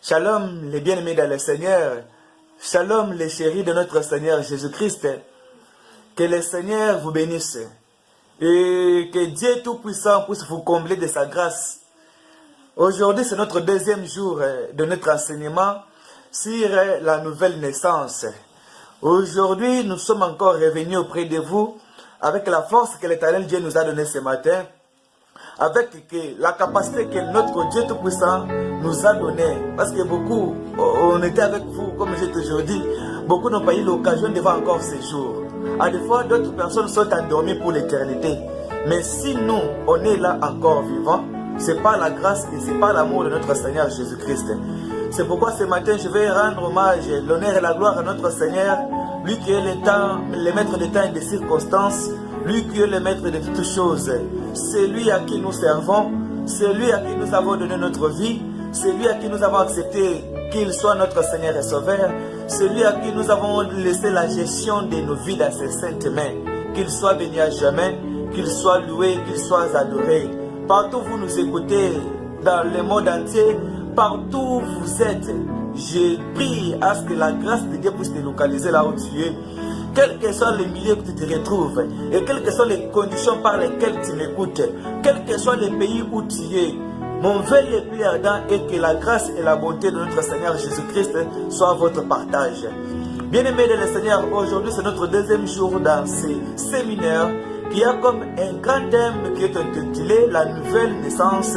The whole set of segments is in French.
Shalom les bien-aimés dans le Seigneur, shalom les chéris de notre Seigneur Jésus-Christ, que le Seigneur vous bénisse et que Dieu Tout-Puissant puisse vous combler de sa grâce. Aujourd'hui c'est notre deuxième jour de notre enseignement sur la nouvelle naissance. Aujourd'hui nous sommes encore revenus auprès de vous avec la force que l'Éternel Dieu nous a donnée ce matin, avec la capacité que notre Dieu Tout-Puissant nous a donné. Parce que beaucoup, on était avec vous, comme j'ai toujours dit, beaucoup n'ont pas eu l'occasion de voir encore ces jours. À des fois, d'autres personnes sont endormies pour l'éternité. Mais si nous, on est là encore vivants, c'est pas la grâce et c'est pas l'amour de notre Seigneur Jésus-Christ. C'est pourquoi ce matin, je vais rendre hommage, l'honneur et la gloire à notre Seigneur, lui qui est le maître des temps et des circonstances, lui qui est le maître de toutes choses. C'est lui à qui nous servons, c'est lui à qui nous avons donné notre vie, c'est lui à qui nous avons accepté qu'il soit notre Seigneur et Sauveur, c'est lui à qui nous avons laissé la gestion de nos vies dans ses saintes mains. Qu'il soit béni à jamais, qu'il soit loué, qu'il soit adoré. Partout où vous nous écoutez, dans le monde entier, partout où vous êtes, je prie à ce que la grâce de Dieu puisse te localiser là où tu es. Quels que soient les milieux que tu te retrouves, et quelles que soient les conditions par lesquelles tu m'écoutes, quels que soient les pays où tu es, mon vœu le plus ardent est que la grâce et la bonté de notre Seigneur Jésus-Christ soient votre partage. Bien-aimés de le Seigneur, aujourd'hui c'est notre deuxième jour dans ce séminaire qui a comme un grand thème qui est intitulé La nouvelle naissance,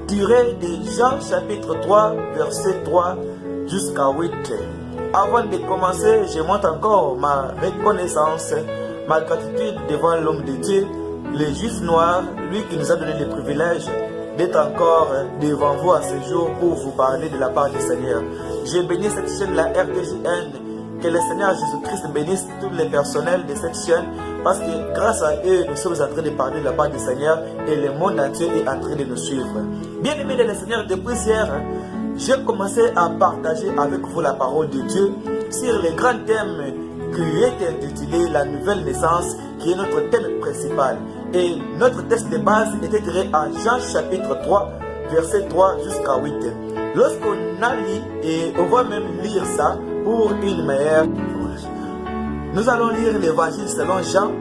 tiré de Jean chapitre 3, verset 3 jusqu'à 8. Avant de commencer, je montre encore ma reconnaissance, ma gratitude devant l'homme de Dieu, le juif noir, lui qui nous a donné le privilège d'être encore devant vous à ce jour pour vous parler de la part du Seigneur. Je bénis cette chaîne, la RDJN, que le Seigneur Jésus-Christ bénisse tous les personnels de cette chaîne, parce que grâce à eux, nous sommes en train de parler de la part du Seigneur et le monde entier est en train de nous suivre. Bien aimés de le Seigneur, depuis hier, j'ai commencé à partager avec vous la parole de Dieu sur le grand thème qui est intitulé La nouvelle naissance, qui est notre thème principal. Et notre texte de base était tiré à Jean chapitre 3, verset 3 jusqu'à 8. Lorsqu'on a lu, et on va même lire ça pour une meilleure, nous allons lire l'évangile selon Jean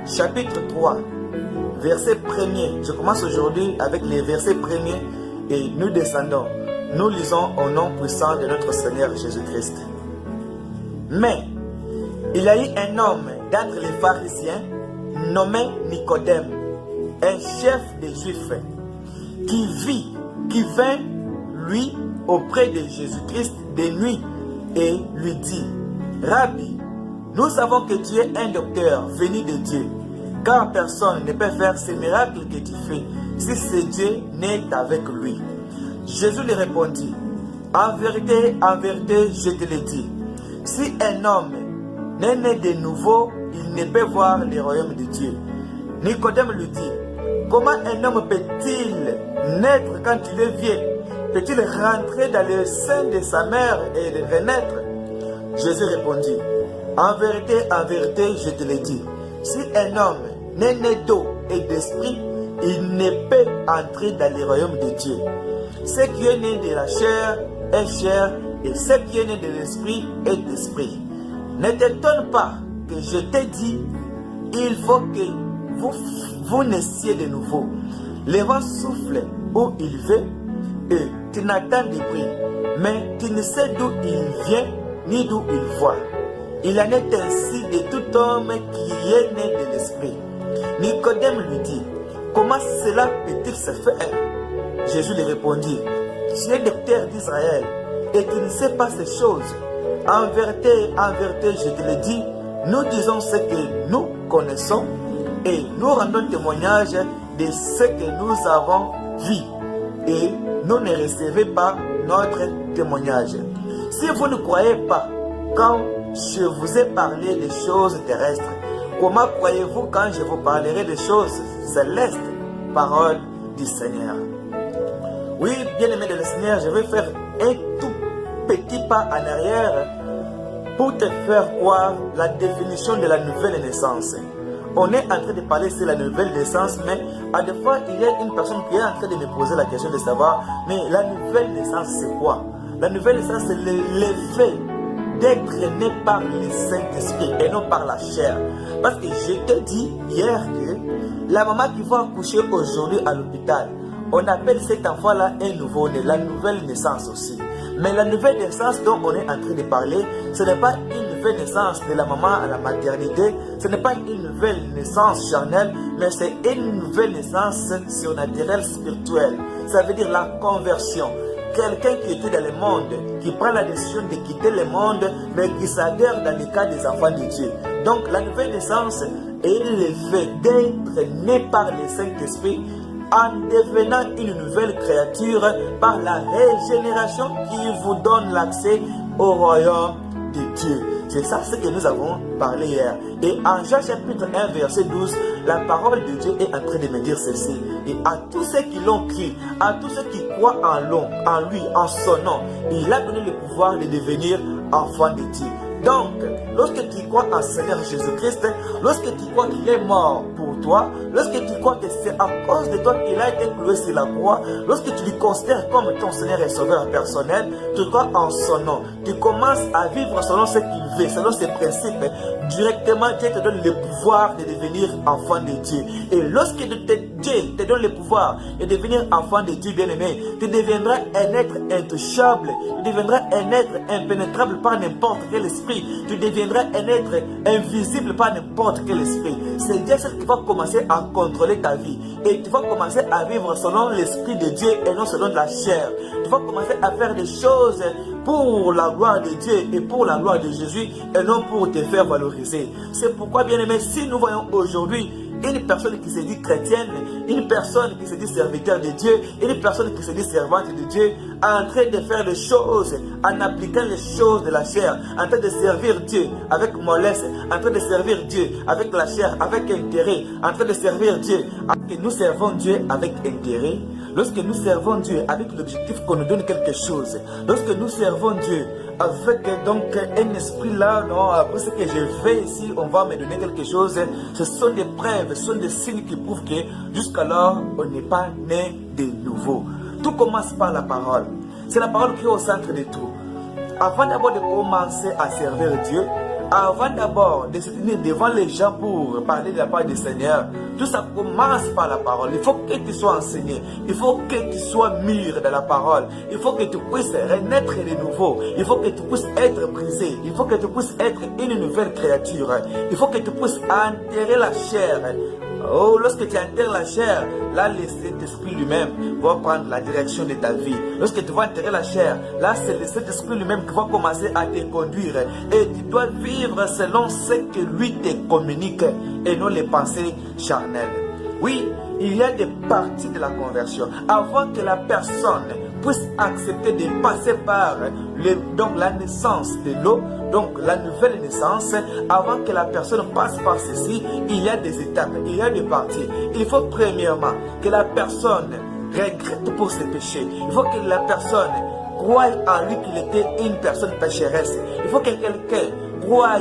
chapitre 3, verset 1er. Je commence aujourd'hui avec les versets 1er et nous descendons. Nous lisons au nom puissant de notre Seigneur Jésus-Christ. Mais il y a eu un homme d'entre les pharisiens nommé Nicodème, un chef des Juifs, qui vint lui auprès de Jésus-Christ de nuit et lui dit: Rabbi, nous savons que tu es un docteur venu de Dieu, car personne ne peut faire ces miracles que tu fais si ce Dieu n'est avec lui. Jésus lui répondit: en vérité, je te le dis, si un homme n'est né de nouveau, il ne peut voir le royaume de Dieu. Nicodème lui dit: comment un homme peut-il naître quand il est vieux? Peut-il rentrer dans le sein de sa mère et renaître? Jésus répondit: en vérité, je te le dis, si un homme n'est né d'eau et d'esprit, il ne peut entrer dans le royaume de Dieu. Ce qui est né de la chair est chair, et ce qui est né de l'esprit est esprit. Ne t'étonne pas que je t'ai dit, il faut que vous naissiez de nouveau. Le vent souffle où il veut, et tu n'entends de bruit, mais tu ne sais d'où il vient ni d'où il voit. Il en est ainsi de tout homme qui est né de l'esprit. Nicodème lui dit, comment cela peut-il se faire? Jésus lui répondit, tu es docteur d'Israël et tu ne sais pas ces choses. En vérité, je te le dis, nous disons ce que nous connaissons et nous rendons témoignage de ce que nous avons vu. Et nous ne recevez pas notre témoignage. Si vous ne croyez pas quand je vous ai parlé des choses terrestres, comment croyez-vous quand je vous parlerai des choses célestes? Parole du Seigneur. Oui, bien-aimé de le Seigneur, je vais faire un tout petit pas en arrière pour te faire croire la définition de la nouvelle naissance. On est en train de parler sur la nouvelle naissance, mais à des fois, il y a une personne qui est en train de me poser la question de savoir, mais la nouvelle naissance, c'est quoi? La nouvelle naissance, c'est l'effet d'être né par le Saint-Esprit et non par la chair. Parce que je te dis hier que la maman qui va accoucher aujourd'hui à l'hôpital, on appelle cet enfant-là un nouveau-né, la nouvelle naissance aussi. Mais la nouvelle naissance dont on est en train de parler, ce n'est pas une nouvelle naissance de la maman à la maternité, ce n'est pas une nouvelle naissance charnelle, mais c'est une nouvelle naissance surnaturelle, spirituelle. Ça veut dire la conversion. Quelqu'un qui était dans le monde, qui prend la décision de quitter le monde, mais qui s'adhère dans le cas des enfants de Dieu. Donc la nouvelle naissance est l'effet d'être né par le Saint-Esprit en devenant une nouvelle créature par la régénération qui vous donne l'accès au royaume de Dieu. C'est ça ce que nous avons parlé hier. Et en Jean chapitre 1 verset 12, la parole de Dieu est en train de me dire ceci. Et à tous ceux qui l'ont cru, à tous ceux qui croient en lui, en son nom, il a donné le pouvoir de devenir enfant de Dieu. Donc, lorsque tu crois en Seigneur Jésus-Christ, lorsque tu crois qu'il est mort pour toi, lorsque tu crois que c'est à cause de toi qu'il a été cloué sur la croix, lorsque tu lui considères comme ton Seigneur et Sauveur personnel, tu crois en son nom. Tu commences à vivre selon ce qu'il veut, selon ses principes. Directement, Dieu te donne le pouvoir de devenir enfant de Dieu. Et lorsque Dieu te donne le pouvoir de devenir enfant de Dieu bien-aimé, tu deviendras un être intouchable, tu deviendras un être impénétrable par n'importe quel esprit. Tu deviendras un être invisible par n'importe quel esprit. C'est Dieu qui va commencer à contrôler ta vie. Et tu vas commencer à vivre selon l'esprit de Dieu et non selon la chair. Tu vas commencer à faire des choses pour la gloire de Dieu et pour la gloire de Jésus et non pour te faire valoriser. C'est pourquoi, bien aimé, si nous voyons aujourd'hui une personne qui se dit chrétienne, une personne qui se dit serviteur de Dieu, une personne qui se dit servante de Dieu, en train de faire des choses, en appliquant les choses de la chair, en train de servir Dieu avec mollesse, en train de servir Dieu avec la chair, avec intérêt, en train de servir Dieu. Que nous servons Dieu avec intérêt, lorsque nous servons Dieu avec l'objectif qu'on nous donne quelque chose, lorsque nous servons Dieu avec donc un esprit là, non, après ce que je fais ici, on va me donner quelque chose, ce sont des preuves, ce sont des signes qui prouvent que jusqu'alors, on n'est pas né de nouveau. Tout commence par la parole. C'est la parole qui est au centre de tout. Avant d'abord de commencer à servir Dieu, avant d'abord de se tenir devant les gens pour parler de la part du Seigneur, tout ça commence par la parole. Il faut que tu sois enseigné. Il faut que tu sois mûr dans la parole. Il faut que tu puisses renaître de nouveau. Il faut que tu puisses être brisé. Il faut que tu puisses être une nouvelle créature. Il faut que tu puisses enterrer la chair. Oh, lorsque tu enterres la chair, là, le Saint-Esprit lui-même va prendre la direction de ta vie. Lorsque tu vas enterrer la chair, là, c'est le Saint-Esprit lui-même qui va commencer à te conduire. Et tu dois vivre selon ce que lui te communique et non les pensées charnelles. Oui, il y a des parties de la conversion. Avant que la personne puisse accepter de passer par donc la naissance de l'eau, donc la nouvelle naissance, avant que la personne passe par ceci, il y a des étapes, il y a des parties. Il faut premièrement que la personne regrette pour ses péchés. Il faut que la personne croie en lui qu'il était une personne pécheresse. Il faut que quelqu'un croit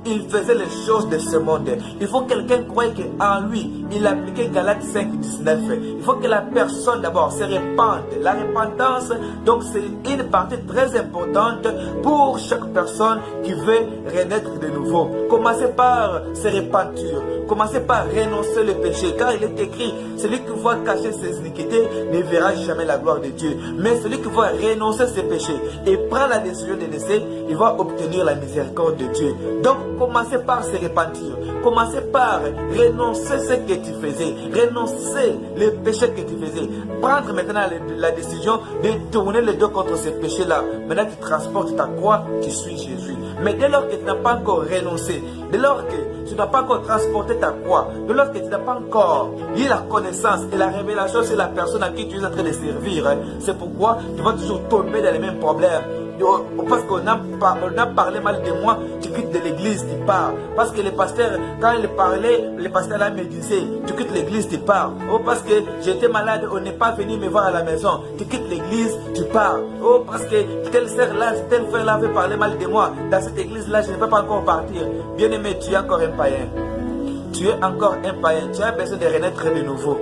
qu'il faisait les choses de ce monde. Il faut que quelqu'un croie qu'en lui, il appliquait Galates 5, 19. Il faut que la personne d'abord se répande. La repentance, donc c'est une partie très importante pour chaque personne qui veut renaître de nouveau. Commencez par se repentir. commencez par renoncer le péché, car il est écrit, celui qui va cacher ses iniquités ne verra jamais la gloire de Dieu. Mais celui qui va renoncer ses péchés et prend la décision de laisser, il va obtenir la miséricorde de Dieu. Donc, commencez par se repentir. Commencez par renoncer ce que tu faisais, renoncer les péchés que tu faisais. Prendre maintenant la décision de tourner le dos contre ces péchés-là. Maintenant, tu transportes ta croix, tu suis Jésus. Mais dès lors que tu n'as pas encore renoncé, dès lors que tu n'as pas encore transporté ta croix, dès lors que tu n'as pas encore eu la connaissance et la révélation sur la personne à qui tu es en train de servir, c'est pourquoi tu vas toujours tomber dans les mêmes problèmes. Parce qu'on a parlé mal de moi, tu quittes de l'église, tu pars. Parce que le pasteur, quand il parlait, le pasteur là me disait, tu quittes l'église, tu pars. Oh, parce que j'étais malade, on n'est pas venu me voir à la maison, tu quittes l'église, tu pars. Oh, parce que telle sœur là, tel frère là avait parlé mal de moi, dans cette église là, je ne peux pas encore partir. Bien aimé, tu es encore un païen. Tu es encore un païen, tu as besoin de renaître de nouveau.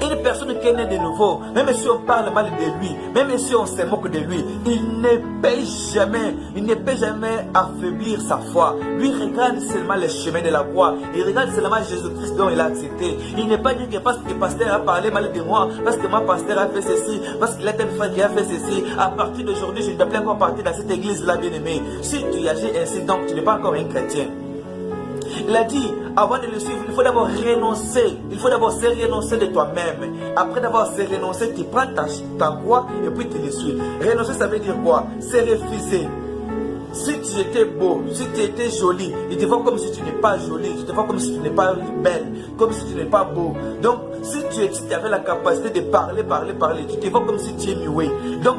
Une personne qui est née de nouveau, même si on parle mal de lui, même si on se moque de lui, il ne peut jamais affaiblir sa foi. Lui regarde seulement le chemin de la croix. Il regarde seulement Jésus-Christ dont il a accepté. Il n'est pas dit que parce que le pasteur a parlé mal de moi, parce que mon pasteur a fait ceci, parce qu'il a tel frère qui a fait ceci, à partir d'aujourd'hui, je ne dois plus encore partir dans cette église-là, bien-aimé. Si tu agis ainsi, donc tu n'es pas encore un chrétien. Il a dit, avant de le suivre, il faut d'abord renoncer. Il faut d'abord se renoncer de toi-même. Après d'avoir se renoncé, tu prends ta croix et puis tu le suis. Renoncer, ça veut dire quoi? C'est refuser. Si tu étais beau, si tu étais joli, il te voit comme si tu n'es pas joli, il te voit comme si tu n'es pas belle, comme si tu n'es pas beau. Donc, si tu avais la capacité de parler, tu te vois comme si tu es muet. Donc,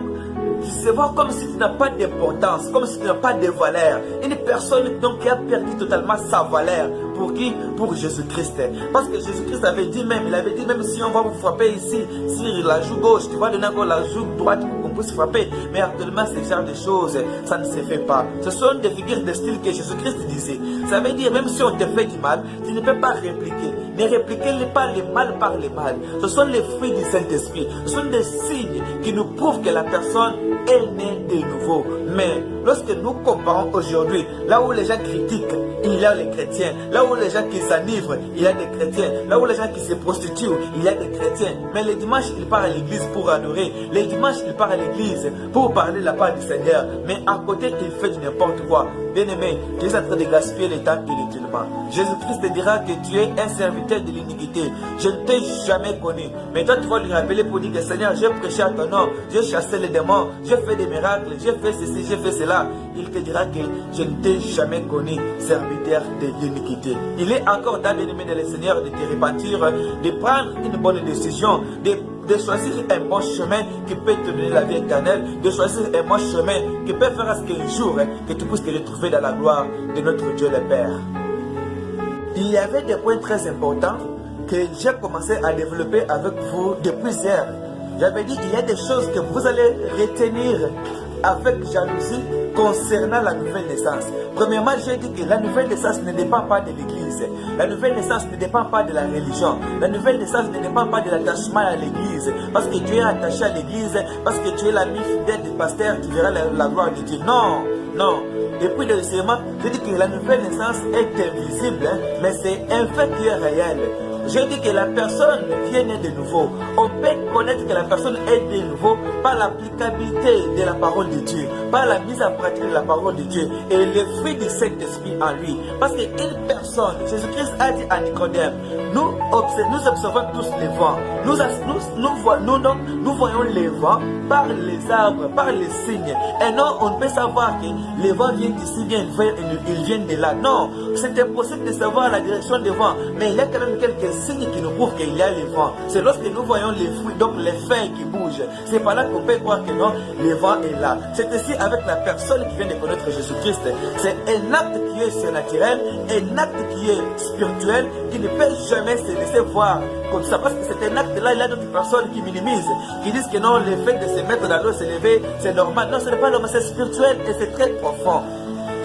tu se vois comme si tu n'as pas d'importance, comme si tu n'as pas de valeur. Une personne donc qui a perdu totalement sa valeur. Pour qui? Pour Jésus-Christ. Parce que Jésus-Christ avait dit même, il avait dit même si on va vous frapper ici, sur la joue gauche, tu vas donner encore la joue droite pour qu'on puisse frapper. Mais actuellement, ce genre de choses, ça ne se fait pas. Ce sont des figures de style que Jésus-Christ disait. Ça veut dire même si on te fait du mal, tu ne peux pas répliquer. Ne répliquez pas le mal par le mal. Ce sont les fruits du Saint-Esprit. Ce sont des signes qui nous prouvent que la personne est née de nouveau. Mais lorsque nous comparons aujourd'hui, là où les gens critiquent, il y a les chrétiens. Là où les gens qui s'enivrent, il y a des chrétiens. Là où les gens qui se prostituent, il y a des chrétiens. Mais les dimanches, ils partent à l'église pour adorer. Les dimanches, ils partent à l'église pour parler la part du Seigneur. Mais à côté, il fait du n'importe quoi. Bien-aimé, tu es en train de gaspiller le temps inutilement. Jésus-Christ te dira que tu es un serviteur de l'iniquité. Je ne t'ai jamais connu. Mais toi, tu vas lui rappeler pour dire que Seigneur, j'ai prêché à ton nom, j'ai chassé les démons, j'ai fait des miracles, j'ai fait ceci, j'ai fait cela. Il te dira que je ne t'ai jamais connu, serviteur de l'iniquité. Il est encore temps, bien-aimé de le Seigneur, de te repentir, de prendre une bonne décision, de choisir un bon chemin qui peut te donner la vie éternelle, de choisir un bon chemin qui peut faire à ce qu'un jour, que tu puisses te retrouver dans la gloire de notre Dieu le Père. Il y avait des points très importants que j'ai commencé à développer avec vous depuis hier. J'avais dit qu'il y a des choses que vous allez retenir avec jalousie concernant la nouvelle naissance. Premièrement, j'ai dit que la nouvelle naissance ne dépend pas de l'église. La nouvelle naissance ne dépend pas de la religion. La nouvelle naissance ne dépend pas de l'attachement à l'église. Parce que tu es attaché à l'église, parce que tu es l'ami fidèle du pasteur qui verra la gloire de Dieu. Non, non. Depuis le serment, j'ai dit que la nouvelle naissance est invisible, mais c'est un fait qui est réel. Je dis que la personne vient de nouveau. On peut connaître que la personne est de nouveau par l'applicabilité de la parole de Dieu, par la mise en pratique de la parole de Dieu et le fruit du Saint-Esprit en lui. Parce qu'une personne, Jésus-Christ a dit à Nicodème, nous observons tous les vents. Nous voyons les vents par les arbres, par les signes. Et non, on ne peut savoir que les vents viennent d'ici, ils viennent de là. Non, c'est impossible de savoir la direction des vents. Mais il y a quand même quelques signes qui nous prouvent qu'il y a les vents. C'est lorsque nous voyons les fruits, donc les feuilles qui bougent. C'est par là qu'on peut croire que non, le vent est là. C'est aussi avec la personne qui vient de connaître Jésus-Christ. C'est un acte qui est surnaturel, un acte qui est spirituel, qui ne peut jamais se laisser voir comme ça. Parce que c'est un acte-là, il y a d'autres personnes qui minimisent, qui disent que non, le fait de se mettre dans l'eau, se lever, c'est normal. Non, ce n'est pas normal, c'est spirituel et c'est très profond.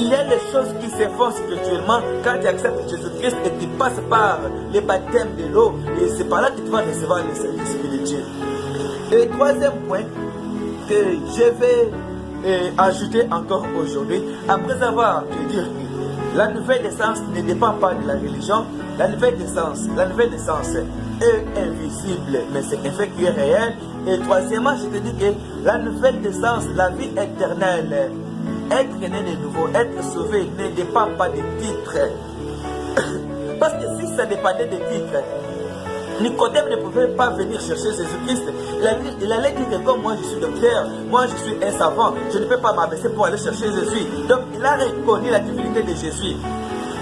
Il y a des choses qui se font spirituellement quand tu acceptes Jésus-Christ et tu passes par le baptême de l'eau. Et c'est par là que tu vas recevoir l'Esprit de Dieu. Et le troisième point que je vais ajouter encore aujourd'hui, après avoir, je veux dire, La nouvelle naissance ne dépend pas de la religion. La nouvelle naissance est invisible, mais c'est un fait qui est réel. Et troisièmement, je te dis que la nouvelle naissance, la vie éternelle, être né de nouveau, être sauvé ne dépend pas des titres. Parce que si ça dépendait des titres, Nicodème ne pouvait pas venir chercher Jésus-Christ. Il allait dire que comme moi je suis docteur, moi je suis un savant, je ne peux pas m'abaisser pour aller chercher Jésus. Donc il a reconnu la divinité de Jésus.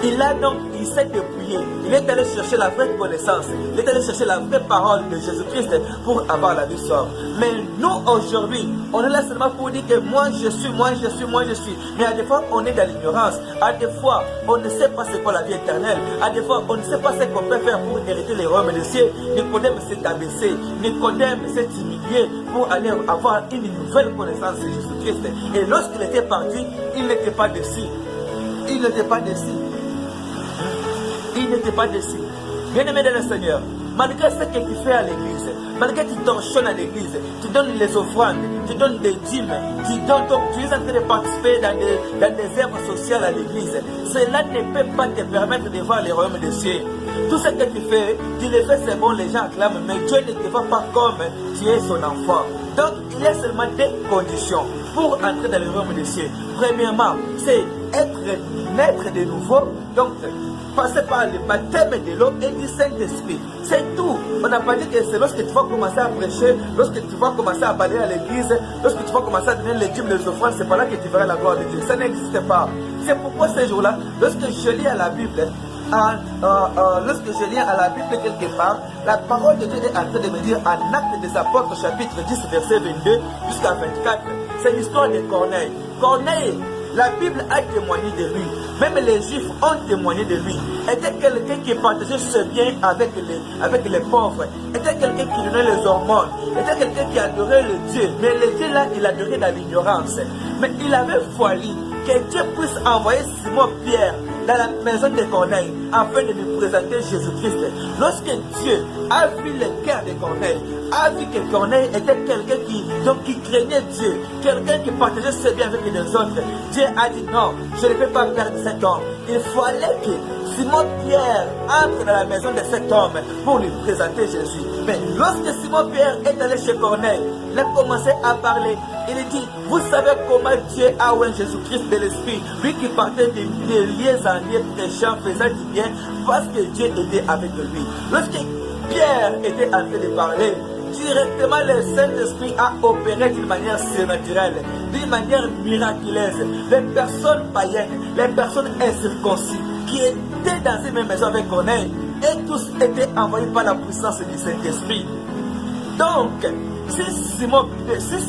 Il s'est dépouillé. Il est allé chercher la vraie connaissance. Il est allé chercher la vraie parole de Jésus-Christ pour avoir la vie sauve. Mais nous, aujourd'hui, on est là seulement pour dire que moi, je suis. Mais à des fois, on est dans l'ignorance. À des fois, on ne sait pas c'est quoi la vie éternelle. À des fois, on ne sait pas ce qu'on peut faire pour hériter les royaumes des cieux. Nicodème s'est abaissé. Nicodème s'est humilié pour aller avoir une nouvelle connaissance de Jésus-Christ. Et lorsqu'il était parti, il n'était pas déçu. Il n'était pas déçu. Il n'était pas déçu. Bien-aimé de le Seigneur, malgré ce que tu fais à l'église, malgré que tu t'enchaînes à l'église, tu donnes les offrandes, tu donnes des dîmes, tu es en train de participer dans des œuvres sociales à l'église, cela ne peut pas te permettre de voir les royaumes des cieux. Tout ce que tu fais, c'est bon, les gens acclament, mais Dieu ne te voit pas comme tu es son enfant. Donc, il y a seulement deux conditions pour entrer dans le royaume des cieux. Premièrement, c'est naître de nouveau, donc passer par le baptême de l'eau et du Saint-Esprit. C'est tout. On n'a pas dit que c'est lorsque tu vas commencer à prêcher, lorsque tu vas commencer à parler à l'église, lorsque tu vas commencer à donner les dîmes, les offrandes, c'est pas là que tu verras la gloire de Dieu. Ça n'existe pas. C'est pourquoi ces jours-là, lorsque je lis à la Bible, quelque part, la parole de Dieu est en train de me dire en Actes des Apôtres, chapitre 10, verset 22 jusqu'à 24, c'est l'histoire de Corneille. Corneille, la Bible a témoigné de lui. Même les Juifs ont témoigné de lui. Était quelqu'un qui partageait ce bien avec les pauvres. Était quelqu'un qui donnait les hormones. Était quelqu'un qui adorait le Dieu. Mais le Dieu là, il adorait dans l'ignorance. Mais il avait fallu que Dieu puisse envoyer Simon-Pierre dans la maison de Corneille afin de lui présenter Jésus-Christ. Lorsque Dieu a vu le cœur de Corneille, a vu que Corneille était quelqu'un qui craignait Dieu, quelqu'un qui partageait ses biens avec les autres, Dieu a dit non, je ne peux pas perdre cet homme. Il fallait que Simon-Pierre entre dans la maison de cet homme pour lui présenter Jésus. Mais lorsque Simon-Pierre est allé chez Corneille, il a commencé à parler. Il dit, vous savez comment Dieu a oint Jésus-Christ de l'Esprit, lui qui partait de lieux en lieux prêchant, faisant du bien, parce que Dieu était avec lui. Lorsque Pierre était en train de parler, directement le Saint-Esprit a opéré d'une manière surnaturelle, d'une manière miraculeuse. Les personnes païennes, les personnes incirconcis qui étaient dans une même maison avec Corneille, et tous étaient envoyés par la puissance du Saint-Esprit. Donc, si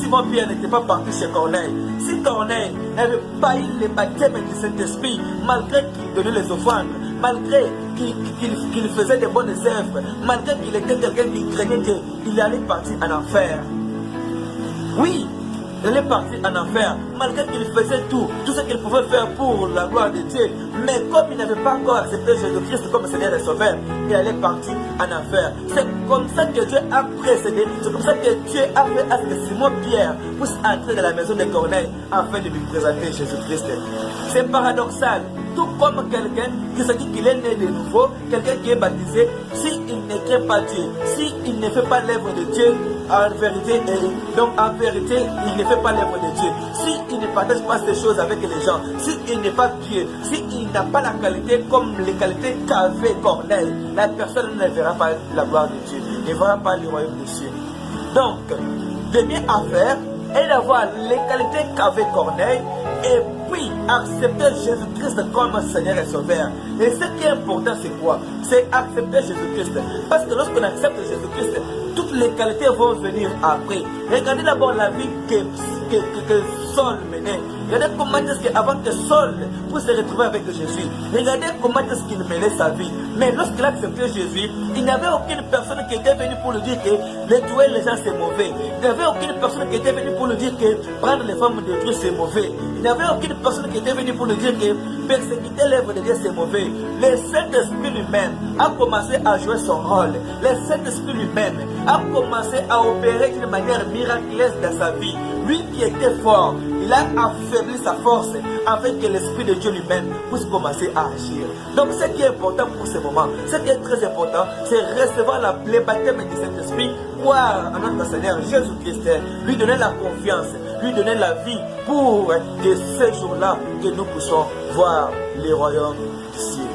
Simon-Pierre n'était pas parti chez Corneille, si Corneille n'avait pas eu le baptême du Saint-Esprit, malgré qu'il donnait les offrandes, malgré qu'il faisait de bonnes œuvres, malgré qu'il était quelqu'un qui craignait Dieu, il allait partir en enfer. Oui, il allait partir en enfer, malgré qu'il faisait tout ce qu'il pouvait faire pour la gloire de Dieu. Mais comme il n'avait pas encore accepté Jésus-Christ comme Seigneur et Sauveur, il allait partir en enfer. C'est comme ça que Dieu a précédé, c'est comme ça que Dieu a fait à ce que Simon-Pierre puisse entrer dans la maison de Corneille afin de lui présenter Jésus-Christ. C'est paradoxal. Tout comme quelqu'un qui se dit qu'il est né de nouveau, quelqu'un qui est baptisé, s'il ne crée pas Dieu, s'il ne fait pas l'œuvre de Dieu, en vérité, il ne fait pas l'œuvre de Dieu. S'il ne partage pas ces choses avec les gens, s'il n'est pas pieux, s'il n'a pas la qualité comme les qualités qu'avait Corneille, la personne ne verra pas la gloire de Dieu, ne verra pas le royaume des cieux. Donc, le mieux à faire est d'avoir les qualités qu'avait Corneille et puis accepter Jésus-Christ comme Seigneur et Sauveur. Et ce qui est important, c'est quoi? C'est accepter Jésus-Christ. Parce que lorsqu'on accepte Jésus-Christ, toutes les qualités vont venir après. Regardez d'abord la vie que Saul menait. Regardez comment est-ce qu'avant que Saul puisse se retrouver avec Jésus, regardez comment est-ce qu'il menait sa vie. Mais lorsqu'il a accepté Jésus, il n'y avait aucune personne qui était venue pour lui dire que les tuer les gens c'est mauvais. Il n'y avait aucune personne qui était venue pour lui dire que prendre les femmes de Dieu c'est mauvais. Il n'y avait aucune personne qui était venue pour lui dire que persécuter l'œuvre de Dieu c'est mauvais. Le Saint-Esprit lui-même a commencé à jouer son rôle. Le Saint-Esprit lui-même a commencé à opérer d'une manière miraculeuse dans sa vie. Lui qui était fort, il a affaibli sa force afin que l'Esprit de Dieu lui-même puisse commencer à agir. Donc ce qui est important pour ce moment, ce qui est très important, c'est recevoir le baptême du Saint-Esprit, croire en notre Seigneur Jésus-Christ, lui donner la confiance, lui donner la vie pour que ce jour-là, que nous puissions voir le royaume du ciel.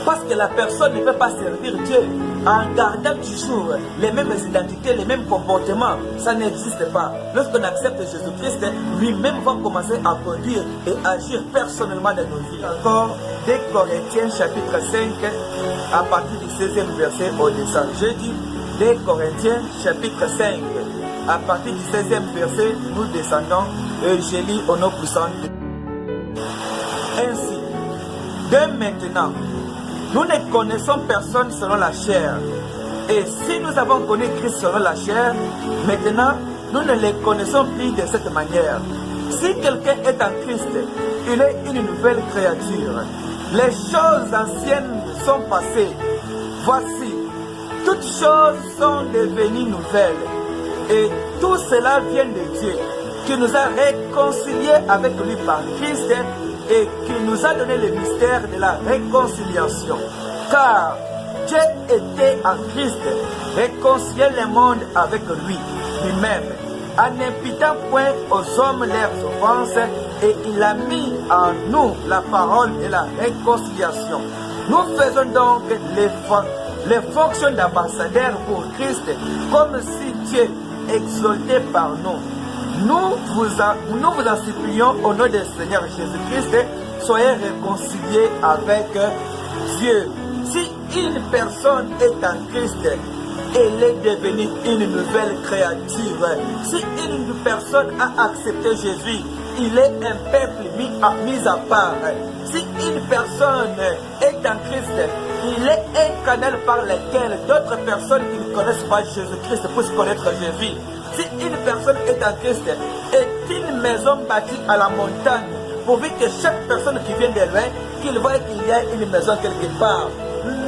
Parce que la personne ne peut pas servir Dieu en gardant toujours les mêmes identités, les mêmes comportements. Ça n'existe pas. Lorsqu'on accepte Jésus-Christ, lui-même va commencer à conduire et agir personnellement dans nos vies. Encore, 2 Corinthiens chapitre 5, à partir du 16e verset au descend. Je dis 2 Corinthiens chapitre 5, à partir du 16e verset, nous descendons et je lis au nom puissant. Ainsi, dès maintenant, nous ne connaissons personne selon la chair. Et si nous avons connu Christ selon la chair, maintenant, nous ne les connaissons plus de cette manière. Si quelqu'un est en Christ, il est une nouvelle créature. Les choses anciennes sont passées. Voici, toutes choses sont devenues nouvelles. Et tout cela vient de Dieu, qui nous a réconciliés avec lui par Christ et qui nous a donné le mystère de la réconciliation. Car Dieu était en Christ, réconcilier le monde avec lui-même, en n'imputant point aux hommes leurs offenses, et il a mis en nous la parole de la réconciliation. Nous faisons donc les fonctions d'ambassadeurs pour Christ, comme si Dieu exaltait par nous. Nous vous en supplions au nom du Seigneur Jésus-Christ, soyez réconciliés avec Dieu. Si une personne est en Christ, elle est devenue une nouvelle créature. Si une personne a accepté Jésus, il est un peuple mis à part. Si une personne est en Christ, il est un canal par lequel d'autres personnes qui ne connaissent pas Jésus-Christ puissent connaître Jésus. Si une personne est en Christ, est une maison bâtie à la montagne, pourvu que chaque personne qui vient de loin, qu'il voit qu'il y a une maison quelque part.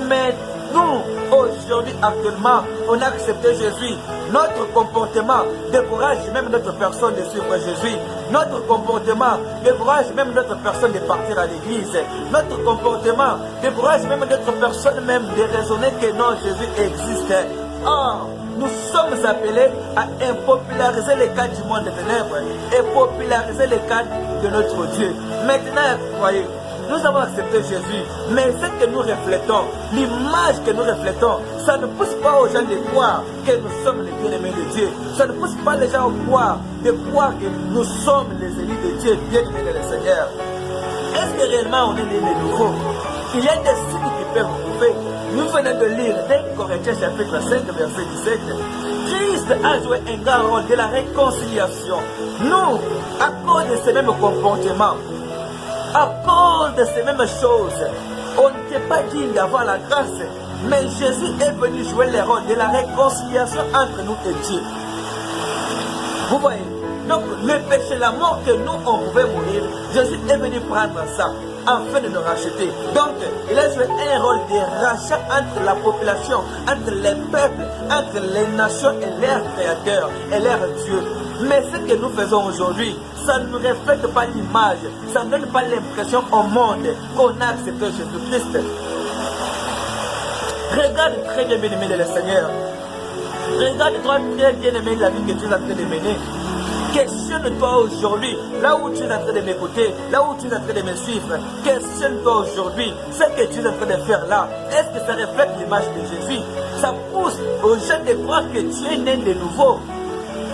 Mais nous, aujourd'hui, actuellement, on a accepté Jésus. Notre comportement décourage même notre personne de suivre Jésus. Notre comportement décourage même notre personne de partir à l'église. Notre comportement décourage même notre personne même de raisonner que non, Jésus existe. Or, nous sommes appelés à impopulariser les cas du monde des ténèbres et populariser les cas de notre Dieu. Maintenant, croyez, nous avons accepté Jésus, mais ce que nous reflétons, l'image que nous reflétons, ça ne pousse pas aux gens de croire que nous sommes les bien-aimés de Dieu. Ça ne pousse pas les gens à croire, de croire que nous sommes les élus de Dieu, bien-aimés de le Seigneur. Est-ce que réellement on est les nouveaux? Il y a des signes qui peuvent prouver. Nous venons de lire 2 Corinthiens chapitre 5 verset 17. Christ a joué un grand rôle de la réconciliation. Nous, à cause de ces mêmes comportements, à cause de ces mêmes choses, on n'était pas digne d'avoir la grâce, mais Jésus est venu jouer le rôle de la réconciliation entre nous et Dieu. Vous voyez? Donc le péché, la mort que nous on pouvait mourir, Jésus est venu prendre ça afin de nous racheter. Donc il a joué un rôle de rachat entre la population, entre les peuples, entre les nations et leurs créateurs et leurs dieux. Mais ce que nous faisons aujourd'hui, ça ne reflète pas l'image, ça ne donne pas l'impression au monde qu'on a accepté Jésus-Christ. Regarde très bien, bien-aimé de le Seigneur. Regarde-toi très bien aimé la vie que tu es en train de mener. Questionne-toi aujourd'hui, là où tu es en train de m'écouter, là où tu es en train de me suivre. Questionne-toi aujourd'hui, ce que tu es en train de faire là, est-ce que ça reflète l'image de Jésus? Ça pousse aux gens de croire que tu es né de nouveau.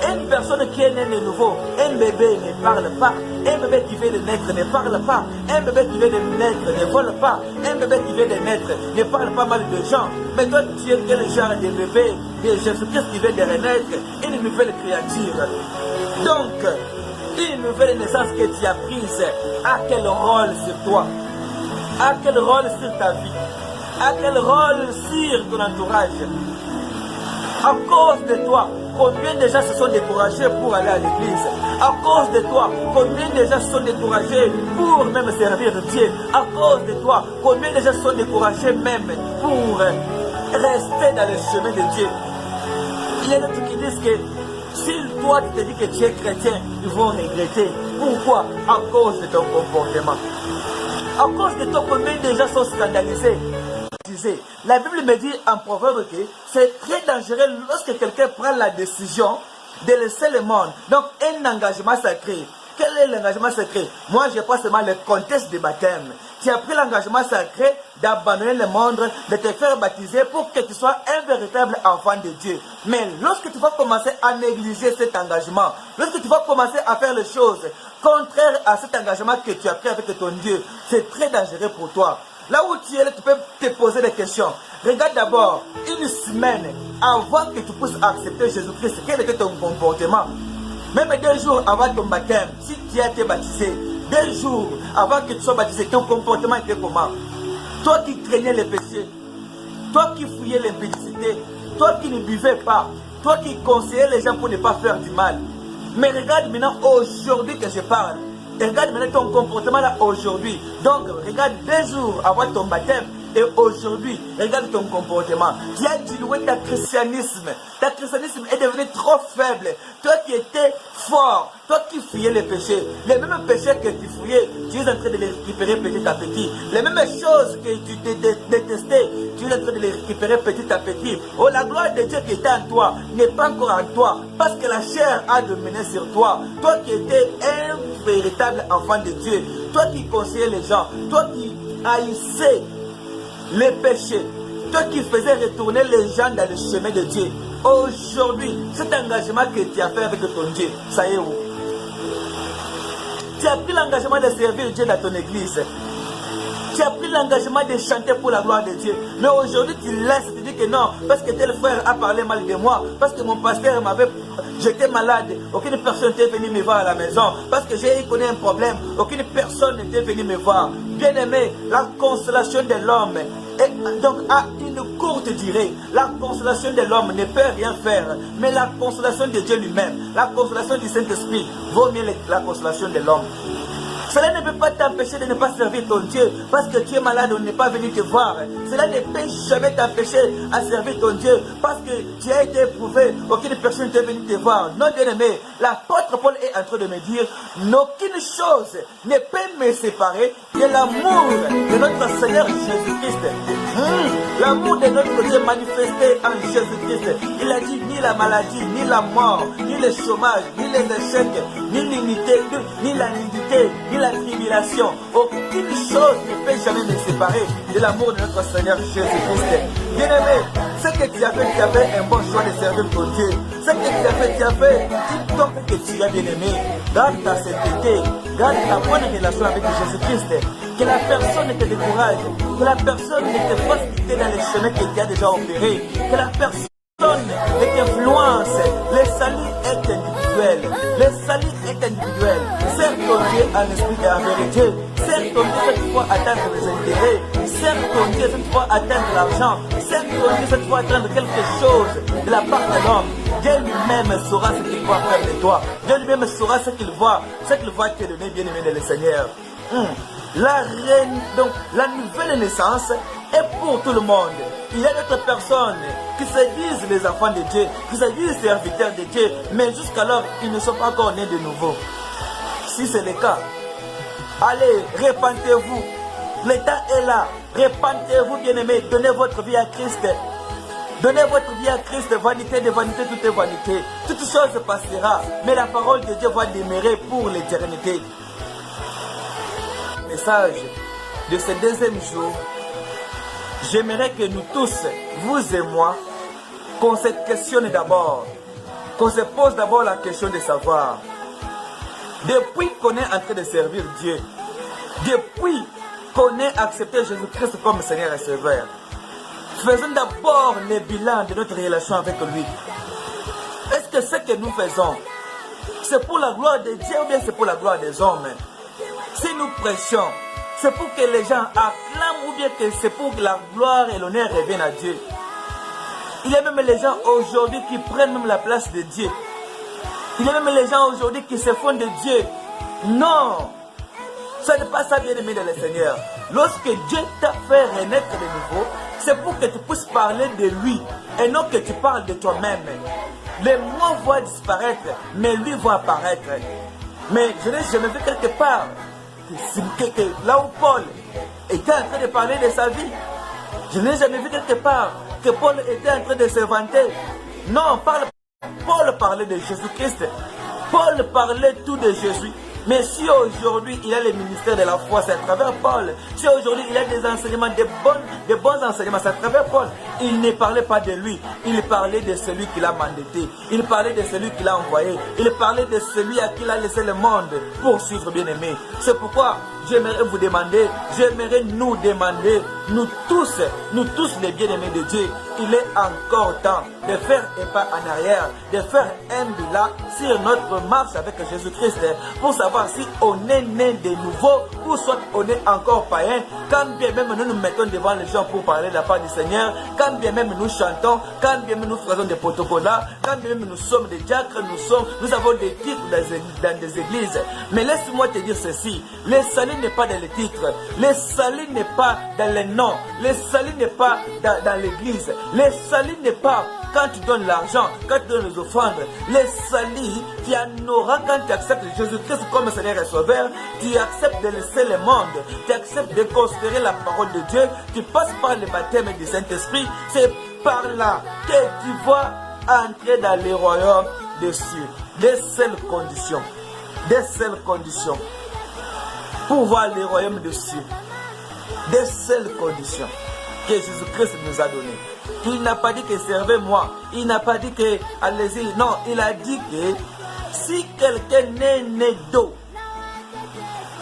Une personne qui est née de nouveau, un bébé ne parle pas, un bébé qui vient de naître ne parle pas, un bébé qui vient de naître ne vole pas, un bébé qui vient de naître ne parle pas mal de gens. Mais toi, tu es quel genre de bébé de Jésus-Christ qui vient de renaître, une nouvelle créature. Donc, une nouvelle naissance que tu as prise, à quel rôle sur toi? À quel rôle sur ta vie? À quel rôle sur ton entourage? À cause de toi, combien de gens se sont découragés pour aller à l'église? À cause de toi, combien de gens se sont découragés pour même servir Dieu? À cause de toi, combien de gens se sont découragés même pour rester dans le chemin de Dieu? Il y a d'autres qui disent que Si toi tu te dis que tu es chrétien, ils vont regretter. Pourquoi? À cause de ton comportement. À cause de toi, combien de gens sont scandalisés? La Bible me dit en proverbe que c'est très dangereux lorsque quelqu'un prend la décision de laisser le monde. Donc un engagement sacré. Quel est l'engagement sacré? Moi, je pas seulement le contexte de baptême. Tu as pris l'engagement sacré d'abandonner le monde, de te faire baptiser pour que tu sois un véritable enfant de Dieu. Mais lorsque tu vas commencer à négliger cet engagement, lorsque tu vas commencer à faire les choses contraires à cet engagement que tu as pris avec ton Dieu, c'est très dangereux pour toi. Là où tu es, tu peux te poser des questions. Regarde d'abord, une semaine avant que tu puisses accepter Jésus-Christ, quel était ton comportement? Même 2 jours avant ton baptême, si tu as été baptisé, 2 jours avant que tu sois baptisé, ton comportement était comment? Toi qui craignais les péchés, toi qui fouillais l'impudicité, toi qui ne buvais pas, toi qui conseillais les gens pour ne pas faire du mal. Mais regarde maintenant aujourd'hui que je parle. Regarde maintenant ton comportement là aujourd'hui. Donc regarde 2 jours avant ton baptême et aujourd'hui, regarde ton comportement. Tu as dilué ta christianisme. Ta christianisme est devenu trop faible. Toi qui étais fort, toi qui fuyais les péchés, les mêmes péchés que tu fouillais, tu es en train de les récupérer petit à petit. Les mêmes choses que tu détestais, tu es en train de les récupérer petit à petit. Oh, la gloire de Dieu qui était en toi n'est pas encore en toi parce que la chair a dominé sur toi. Toi qui étais un véritable enfant de Dieu, toi qui conseillais les gens, toi qui haïssais les péchés, toi qui faisais retourner les gens dans le chemin de Dieu. Aujourd'hui, cet engagement que tu as fait avec ton Dieu, ça y est où? Tu as pris l'engagement de servir Dieu dans ton église. Tu as pris l'engagement de chanter pour la gloire de Dieu. Mais aujourd'hui, tu laisses, tu dis que non, parce que tel frère a parlé mal de moi, parce que mon pasteur m'avait... J'étais malade, aucune personne n'était venue me voir à la maison, parce que j'ai connu un problème, aucune personne n'était venue me voir. Bien aimé, la consolation de l'homme est donc à une courte durée. La consolation de l'homme ne peut rien faire, mais la consolation de Dieu lui-même, la consolation du Saint-Esprit, vaut mieux la consolation de l'homme. Cela ne peut pas t'empêcher de ne pas servir ton Dieu parce que tu es malade, on n'est pas venu te voir. Cela ne peut jamais t'empêcher à servir ton Dieu parce que tu as été éprouvé, aucune personne n'est venue te voir. Non, bien aimé, l'apôtre Paul est en train de me dire, aucune chose ne peut me séparer de l'amour de notre Seigneur Jésus-Christ. L'amour de notre Dieu manifesté en Jésus-Christ. Il a dit ni la maladie, ni la mort, ni le chômage, ni les échecs, ni l'unité, ni la nudité, ni la tribulation. Aucune chose ne peut jamais me séparer de l'amour de notre Seigneur Jésus-Christ. Bien-aimé, ce que tu as fait un bon choix de servir ton Dieu. Ce que tu as fait, dis-toi que tu as bien aimé. Garde ta sainteté, garde ta bonne relation avec Jésus-Christ. Que la personne ne te décourage, que la personne ne te fasse quitter dans les chemins que tu as déjà opérés, que la personne ne t'influence. Le salut est individuel. Le salut est individuel. Sers ton Dieu en esprit et en vérité. Sers ton Dieu cette fois atteindre les intérêts. Sers ton Dieu cette fois atteindre l'argent. Sers ton Dieu cette fois atteindre quelque chose de la part de l'homme. Dieu lui-même saura ce qu'il va faire de toi. Dieu lui-même saura ce qu'il va te donner, bien-aimé de le Seigneur. Donc, la nouvelle naissance est pour tout le monde. Il y a d'autres personnes qui se disent les enfants de Dieu, qui se disent serviteurs de Dieu, mais jusqu'alors, ils ne sont pas encore nés de nouveau. Si c'est le cas, allez, répentez-vous. Le temps est là. Répentez-vous, bien-aimés. Donnez votre vie à Christ. Donnez votre vie à Christ. Vanité de vanité, tout est vanité. Toute chose passera, mais la parole de Dieu va demeurer pour l'éternité. Message de ce deuxième jour, j'aimerais que nous tous, vous et moi, qu'on se questionne d'abord, qu'on se pose d'abord la question de savoir, depuis qu'on est en train de servir Dieu, depuis qu'on ait accepté Jésus-Christ comme Seigneur et Sauveur, faisons d'abord le bilan de notre relation avec lui. Est-ce que ce que nous faisons, c'est pour la gloire de Dieu ou bien c'est pour la gloire des hommes? Si nous prêchons, c'est pour que les gens acclament ou bien que c'est pour que la gloire et l'honneur reviennent à Dieu. Il y a même les gens aujourd'hui qui prennent même la place de Dieu. Il y a même les gens aujourd'hui qui se font de Dieu. Non, ce n'est pas ça, bien-aimé de le Seigneur. Lorsque Dieu t'a fait renaître de nouveau, c'est pour que tu puisses parler de lui et non que tu parles de toi-même. Les mots vont disparaître, mais lui va apparaître. Mais je n'ai jamais vu quelque part là où Paul était en train de parler de sa vie. Je n'ai jamais vu quelque part que Paul était en train de se vanter. Non, Paul parlait de Jésus-Christ. Paul parlait tout de Jésus. Mais si aujourd'hui il a le ministère de la foi, c'est à travers Paul. Si aujourd'hui il a des enseignements, des bons enseignements, c'est à travers Paul. Il ne parlait pas de lui, il parlait de celui qui l'a mandaté. Il parlait de celui qui l'a envoyé. Il parlait de celui à qui il a laissé le monde pour suivre bien-aimé. C'est pourquoi j'aimerais vous demander, j'aimerais nous demander, nous tous les bien-aimés de Dieu, il est encore temps de faire un pas en arrière, de faire un bilan sur notre marche avec Jésus-Christ pour savoir si on est né de nouveau ou soit on est encore païen. Quand bien même nous nous mettons devant les gens pour parler de la part du Seigneur, quand bien même nous chantons, quand bien même nous faisons des protocoles, quand bien même nous sommes des diacres, nous avons des titres dans des églises. Mais laisse-moi te dire ceci, le salut n'est pas dans les titres, le salut n'est pas dans les noms, le salut n'est pas dans l'église, le salut n'est pas quand tu donnes l'argent, quand tu donnes les offrandes. Le salut, tu en auras quand tu acceptes Jésus-Christ comme Seigneur et Sauveur, tu acceptes de laisser le monde, tu acceptes de considérer la parole de Dieu, tu passes par le baptême du Saint-Esprit, c'est par là que tu vas entrer dans les royaumes des cieux. Des seules conditions, pour voir les royaumes des cieux, des seules conditions que Jésus-Christ nous a données. Il n'a pas dit que servez-moi, il n'a pas dit que allez-y, non, il a dit que si quelqu'un n'est né d'eau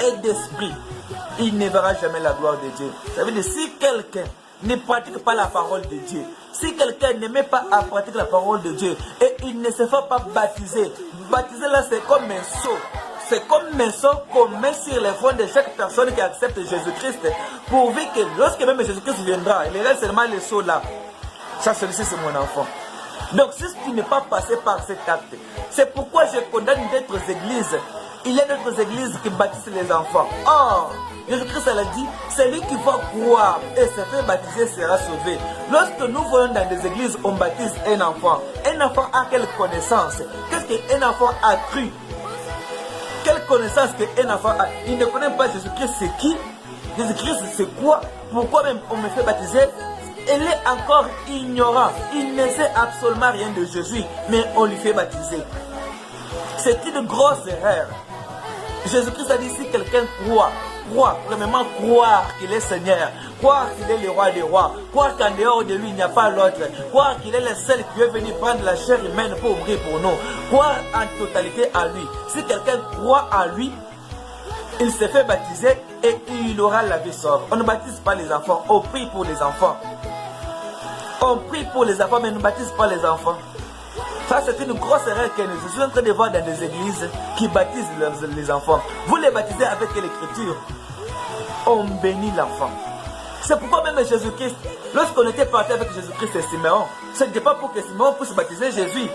et d'esprit, il ne verra jamais la gloire de Dieu. Ça veut dire si quelqu'un ne pratique pas la parole de Dieu, si quelqu'un ne met pas à pratiquer la parole de Dieu et il ne se fait pas baptiser, baptiser là c'est comme un seau. C'est comme un seau qu'on met sur les fronts de chaque personne qui accepte Jésus-Christ, pourvu que lorsque même Jésus-Christ viendra, il reste seulement le seau là. Ça, celui-ci, c'est mon enfant. Donc, si tu n'es pas passé par cet acte, c'est pourquoi je condamne d'autres églises. Il y a d'autres églises qui baptisent les enfants. Or, Jésus-Christ a dit, celui qui va croire et se fait baptiser sera sauvé. Lorsque nous voyons dans des églises, on baptise un enfant. Un enfant a quelle connaissance? Qu'est-ce qu'un enfant a cru? Quelle connaissance qu'un enfant a? Il ne connaît pas Jésus-Christ, c'est qui? Jésus-Christ, c'est quoi? Pourquoi même on me fait baptiser? Il est encore ignorant. Il ne sait absolument rien de Jésus, mais on lui fait baptiser. C'est une grosse erreur. Jésus-Christ a dit si quelqu'un croit, premièrement croire qu'il est Seigneur, croire qu'il est le roi des rois, croire qu'en dehors de lui il n'y a pas l'autre, croire qu'il est le seul qui est venu prendre la chair humaine pour mourir pour nous, croire en totalité à lui. Si quelqu'un croit à lui, il se fait baptiser et il aura la vie sauve. On ne baptise pas les enfants, on prie pour les enfants. On prie pour les enfants, mais on ne baptise pas les enfants. Ça, c'est une grosse erreur que je suis en train de voir dans des églises qui baptisent les enfants. Vous les baptisez avec l'écriture. On bénit l'enfant. C'est pourquoi même Jésus-Christ, lorsqu'on était parti avec Jésus-Christ et Simeon, ce n'était pas pour que Simeon puisse baptiser Jésus.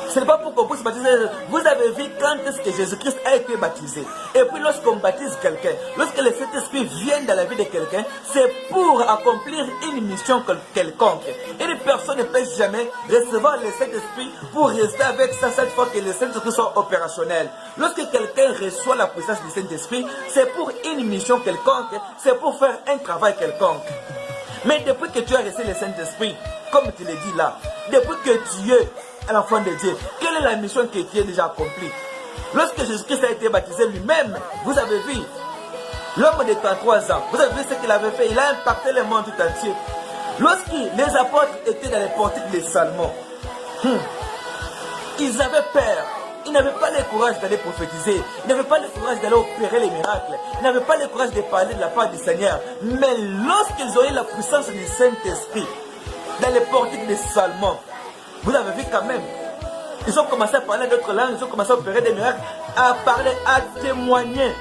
Ce n'est pas pour qu'on puisse baptiser. Vous avez vu quand est-ce que Jésus-Christ a été baptisé. Et puis lorsqu'on baptise quelqu'un, lorsque le Saint-Esprit vient dans la vie de quelqu'un, c'est pour accomplir une mission quelconque. Une personne ne peut jamais recevoir le Saint-Esprit pour rester avec ça cette fois que le Saint-Esprit soit opérationnel. Lorsque quelqu'un reçoit la puissance du Saint-Esprit, c'est pour une mission quelconque, c'est pour faire un travail quelconque. Mais depuis que tu as reçu le Saint-Esprit, comme tu l'as dit là, depuis que tu es l'enfant de Dieu, quelle est la mission qui est déjà accomplie? Lorsque Jésus-Christ a été baptisé lui-même, vous avez vu, l'homme de 33 ans, vous avez vu ce qu'il avait fait, il a impacté le monde tout entier. Lorsque les apôtres étaient dans les portiques de Salomon, ils avaient peur. Ils n'avaient pas le courage d'aller prophétiser. Ils n'avaient pas le courage d'aller opérer les miracles. Ils n'avaient pas le courage de parler de la part du Seigneur. Mais lorsqu'ils ont eu la puissance du Saint-Esprit, dans les portiques de Salomon, vous avez vu quand même, ils ont commencé à parler d'autres langues, ils ont commencé à opérer des miracles, à parler, à témoigner.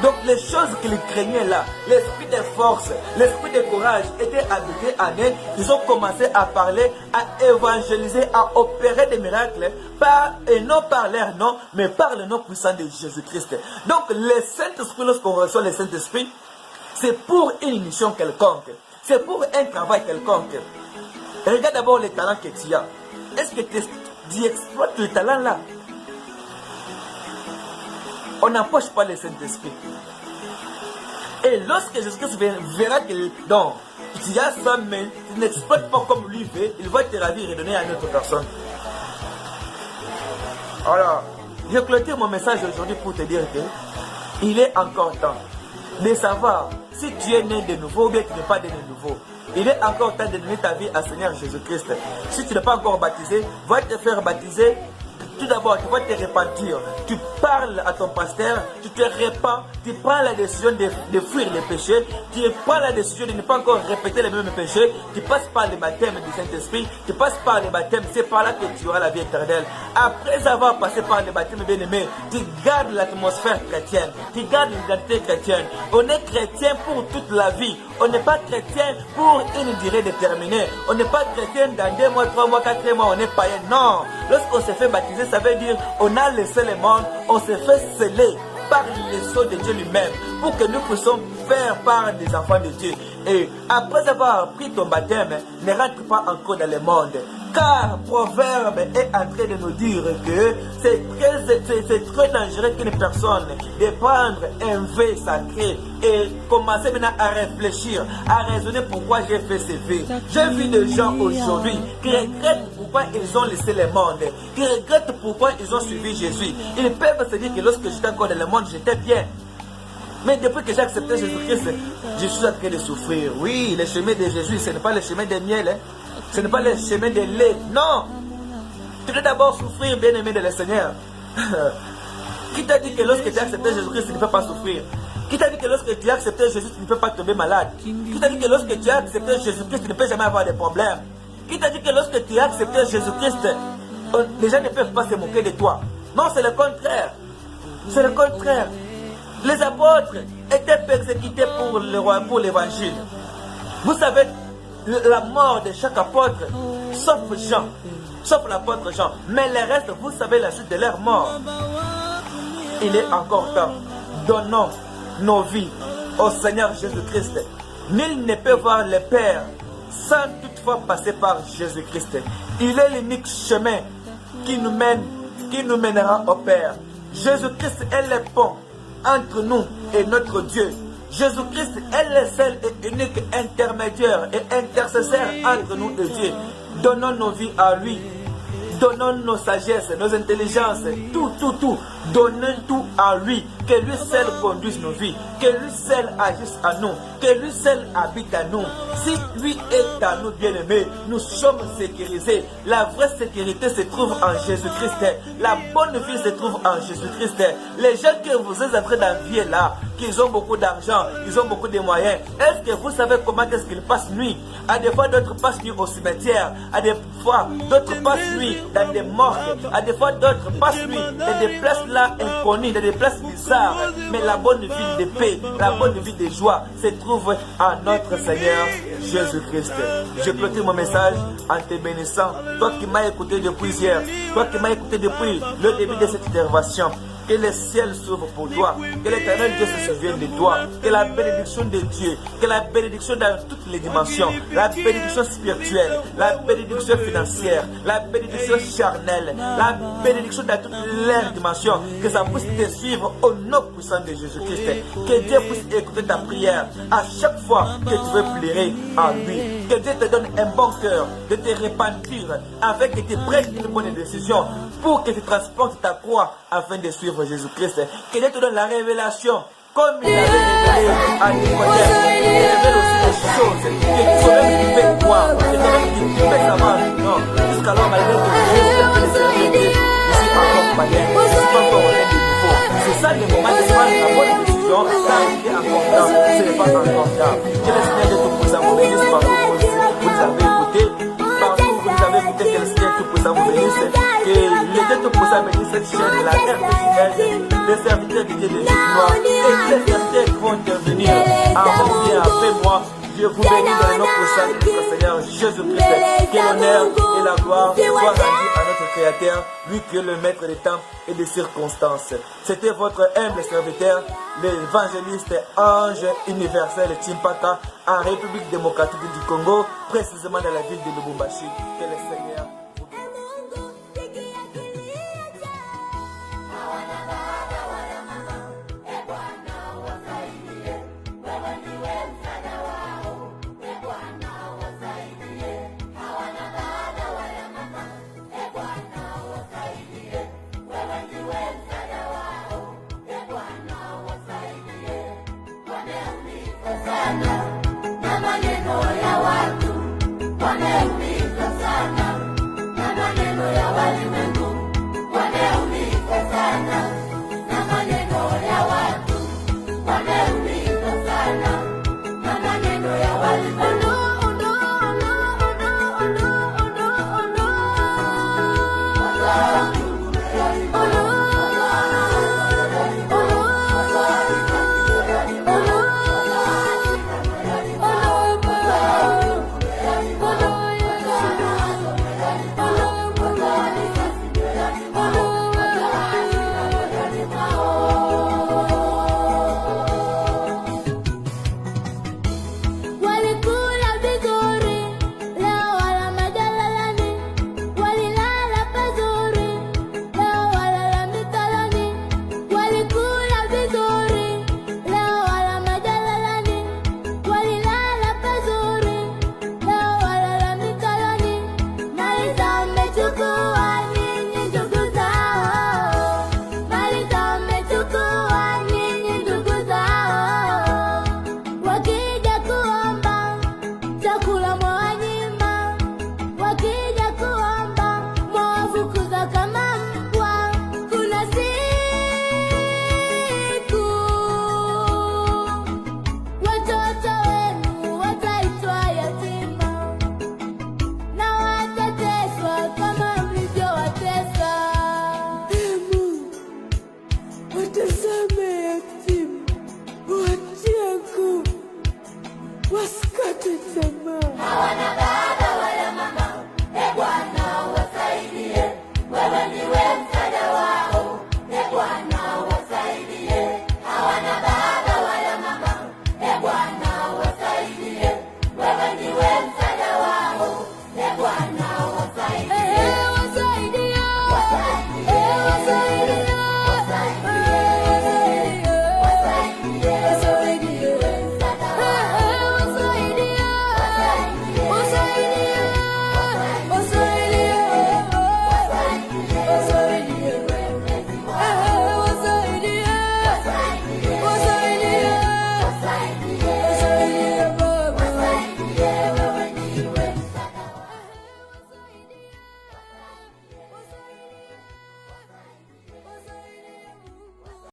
Donc les choses qu'ils craignaient là, l'esprit de force, l'esprit de courage était habité en eux. Ils ont commencé à parler, à évangéliser, à opérer des miracles, et non par leur nom, mais par le nom puissant de Jésus-Christ. Donc le Saint-Esprit, lorsqu'on reçoit le Saint-Esprit, c'est pour une mission quelconque, c'est pour un travail quelconque. Regarde d'abord les talents que tu as. Est-ce que tu exploites le talent là. On n'empoche pas le Saint-Esprit. Et lorsque Jésus-Christ verra que donc, tu as ça, mais tu n'exploites pas comme lui veut, il va te ravir et donner à une autre personne. Alors, je clôture mon message aujourd'hui pour te dire que il est encore temps de savoir si tu es né de nouveau ou bien tu n'es pas né de nouveau. Il est encore temps de donner ta vie à Seigneur Jésus-Christ. Si tu n'es pas encore baptisé, va te faire baptiser. Tout d'abord, tu vas te repentir. Tu parles à ton pasteur, tu te répands, tu prends la décision de fuir les péchés, tu prends la décision de ne pas encore répéter les mêmes péchés, tu passes par le baptême du Saint-Esprit, tu passes par le baptême, c'est par là que tu auras la vie éternelle. Après avoir passé par le baptême bien-aimé, tu gardes l'atmosphère chrétienne, tu gardes l'identité chrétienne. On est chrétien pour toute la vie. On n'est pas chrétien pour une durée déterminée. On n'est pas chrétien dans 2 mois, 3 mois, 4 mois, on est païen. Non. Lorsqu'on s'est fait baptiser, ça veut dire on a laissé le monde, on s'est fait sceller par le sceau de Dieu lui-même pour que nous puissions faire part des enfants de Dieu. Et après avoir pris ton baptême, ne rentre pas encore dans le monde. Car Proverbe est en train de nous dire que c'est très dangereux qu'une personne de prendre un vœu sacré et commencer maintenant à réfléchir, à raisonner pourquoi j'ai fait ce vœu. J'ai vu des gens aujourd'hui qui regrettent pourquoi ils ont laissé le monde, qui regrettent pourquoi ils ont suivi Jésus. Ils peuvent se dire que lorsque j'étais encore dans le monde, j'étais bien. Mais depuis que j'ai accepté Jésus-Christ, je suis en train de souffrir. Oui, le chemin de Jésus, ce n'est pas le chemin de miel. Hein. Ce n'est pas le chemin de lait. Non. Tu dois d'abord souffrir, bien-aimé de le Seigneur. Qui t'a dit que lorsque tu as accepté Jésus-Christ, tu ne peux pas souffrir? Qui t'a dit que lorsque tu as accepté Jésus, tu ne peux pas tomber malade? Qui t'a dit que lorsque tu as accepté Jésus-Christ, tu ne peux jamais avoir de problèmes? Qui t'a dit que lorsque tu as accepté Jésus-Christ, les gens ne peuvent pas se moquer de toi? Non, c'est le contraire. C'est le contraire. Les apôtres étaient persécutés pour l'évangile. Vous savez, la mort de chaque apôtre, sauf Jean, sauf l'apôtre Jean. Mais le reste, vous savez la suite de leur mort. Il est encore temps. Donnons nos vies au Seigneur Jésus-Christ. Nul ne peut voir le Père sans toutefois passer par Jésus-Christ. Il est l'unique chemin qui nous mènera au Père. Jésus-Christ est le pont entre nous et notre Dieu. Jésus-Christ est le seul et unique intermédiaire et intercesseur entre nous et Dieu. Donnons nos vies à lui. Donnons nos sagesses, nos intelligences, tout. Donnons tout à lui. Que lui seul conduise nos vies. Que lui seul agisse à nous. Que lui seul habite à nous. Si lui est à nous, bien-aimés, nous sommes sécurisés. La vraie sécurité se trouve en Jésus-Christ. La bonne vie se trouve en Jésus-Christ. Les gens que vous êtes en train d'envier là, qu'ils ont beaucoup d'argent, ils ont beaucoup de moyens, est-ce que vous savez comment est-ce qu'ils passent nuit? À des fois, d'autres passent nuit au cimetière. À des fois, d'autres passent nuit dans des morgues. À des fois, d'autres passent nuit dans des places là inconnues, dans des places bizarres. Mais la bonne vie de paix, la bonne vie de joie se trouve en notre Seigneur Jésus-Christ. Je clôture mon message en te bénissant. Toi qui m'as écouté depuis hier, toi qui m'as écouté depuis le début de cette intervention, que le ciel s'ouvre pour toi, que l'Éternel Dieu se souvienne de toi, que la bénédiction de Dieu, que la bénédiction dans toutes les dimensions, la bénédiction spirituelle, la bénédiction financière, la bénédiction charnelle, la bénédiction dans toutes les dimensions, que ça puisse te suivre au nom puissant de Jésus-Christ, que Dieu puisse écouter ta prière à chaque fois que tu veux pleurer à lui, que Dieu te donne un bon cœur de te repentir afin que tu prennes une bonne décision pour que tu transportes ta croix afin de suivre Jésus-Christ. Que Dieu te donne la révélation comme il avait révélé à Nicodème. Il révèle aussi les choses que toi-même tu peux croire, que toi-même tu peux savoir. Non, jusqu'alors, malgré que Jésus a fait le service de Dieu, je suis encore païen, je ne suis pas encore rien de nouveau. C'est ça le moment de prendre la bonne décision, car il est encore temps, ce n'est pas encore tard. Que le Seigneur de Tout-Puissant vous bénisse partout où vous nous avez écouté, partout où vous nous avez écouté, que le Seigneur Tout-Puissant vous bénisse. Que le Dieu Tout-Puissant bénisse cette chaîne, la RTCL, les serviteurs de Dieu de Jésus-Noir, et les serviteurs qui vont intervenir avant vous et après moi. Je vous bénis dans le nom puissant de notre Seigneur Jésus-Christ. Que l'honneur et la gloire soient rendus à notre Créateur, lui qui est le maître des temps et des circonstances. C'était votre humble serviteur, l'évangéliste Ange Universel Chimpaka, en République démocratique du Congo, précisément dans la ville de Lubumbashi. Que le Seigneur